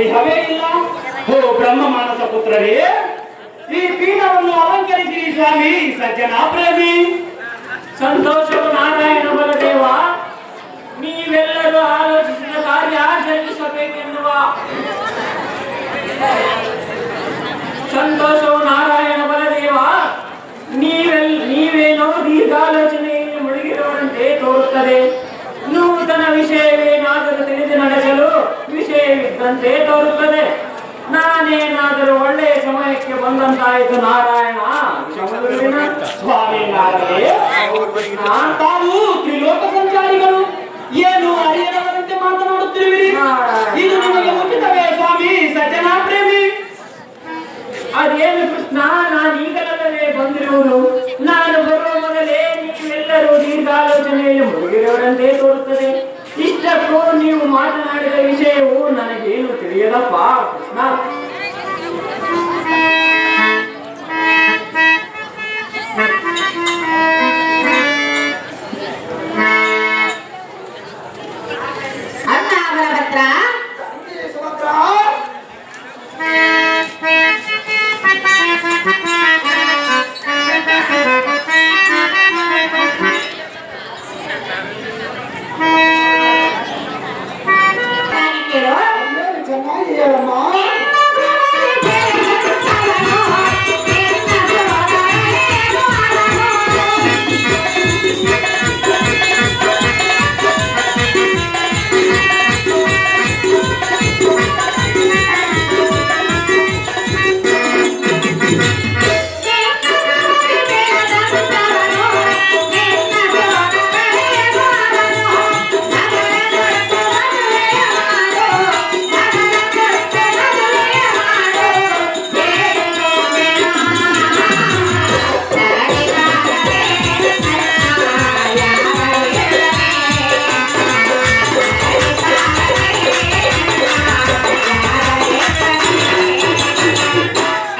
ಸಂದೇಹವೇ ಇಲ್ಲ. ಓ ಬ್ರಹ್ಮ ಮಾನಸ ಪುತ್ರರೇ, ಈ ಪೀಠವನ್ನು ಅಲಂಕರಿಸಿರಿ ಸ್ವಾಮಿ ಸಜ್ಜನ ಪ್ರೇಮಿ. ಸಂತೋಷವು ನಾರಾಯಣ ಬಲದೇವ. ನೀವೆಲ್ಲರೂ ಆಲೋಚಿಸಿದ ಕಾರ್ಯ ಜರುಗಿಸಬೇಕೆನ್ನುವ ಸಂತೋಷವು ನಾರಾಯಣ ಬಲದೇವ. ನೀವೇನೋ ದೀರ್ಘಾಲೋಚನೆಯಲ್ಲಿ ಮುಳುಗಿರುವಂತೆ ತೋರುತ್ತದೆ. ನೂತನ ವಿಷಯವೇನಾದರೂ ತಿಳಿದು ನಡೆಸಲು ವಿಷಯವಿದ್ದಂತೆ ತೋರುತ್ತದೆ. ನಾನೇನಾದರೂ ಒಳ್ಳೆಯ ಸಮಯಕ್ಕೆ ಬಂದಂತಾಯಿತು ನಾರಾಯಣ. ಸ್ವಾಮಿ ತಾವು ತ್ರಿಲೋಕ ಸಂಚಾರಿಗಳು, ಏನು ಅರಿಯದವರಂತೆ ಮಾತನಾಡುತ್ತಿರುವಿರಿ? ಇದು ನಿಮಗೆ ಉಚಿತವೇ ಸ್ವಾಮಿ ಸಜ್ಜನ ಪ್ರೇಮಿ? ಅದೇನು ಕೃಷ್ಣ, ನಾನು ಈಗಲೇ ಬಂದಿರುವುದು. ನಾನು ಬರುವ ಮೊದಲೇ ನೀವೆಲ್ಲರೂ ದೀರ್ಘಾಲೋಚನೆಯಲ್ಲಿ ಮುಳುಗಿರುವರಂತೆ ತೋರುತ್ತದೆ. ಇಷ್ಟಕ್ಕೂ ನೀವು ಮಾತನಾಡಿದ ವಿಷಯವು ನನಗೇನು ತಿಳಿಯದಪ್ಪ ಕೃಷ್ಣ.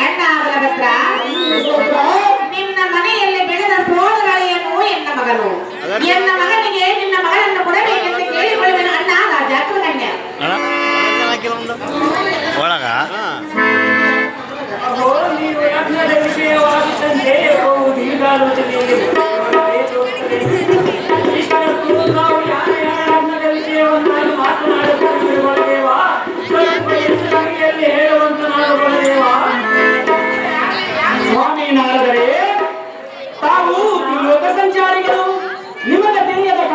ಅಣ್ಣ ಬಲಭದ್ರ, ಎನ್ನ ಮಗನಿಗೆ ನಿನ್ನ ಮಗಳನ್ನು ಕೊಡಬೇಕೆಂದು ಕೇಳಿಕೊಳ್ಳುವೆನು ಅಣ್ಣ ರಾಜಾಕುಲಕನ್ಯ. ಒಳಗ ನೀವು ಯಜ್ಞದ ವಿಷಯವಾಗುತ್ತಂತೆ ದೀರ್ಘಾಲೋಚನೆಯಲ್ಲಿ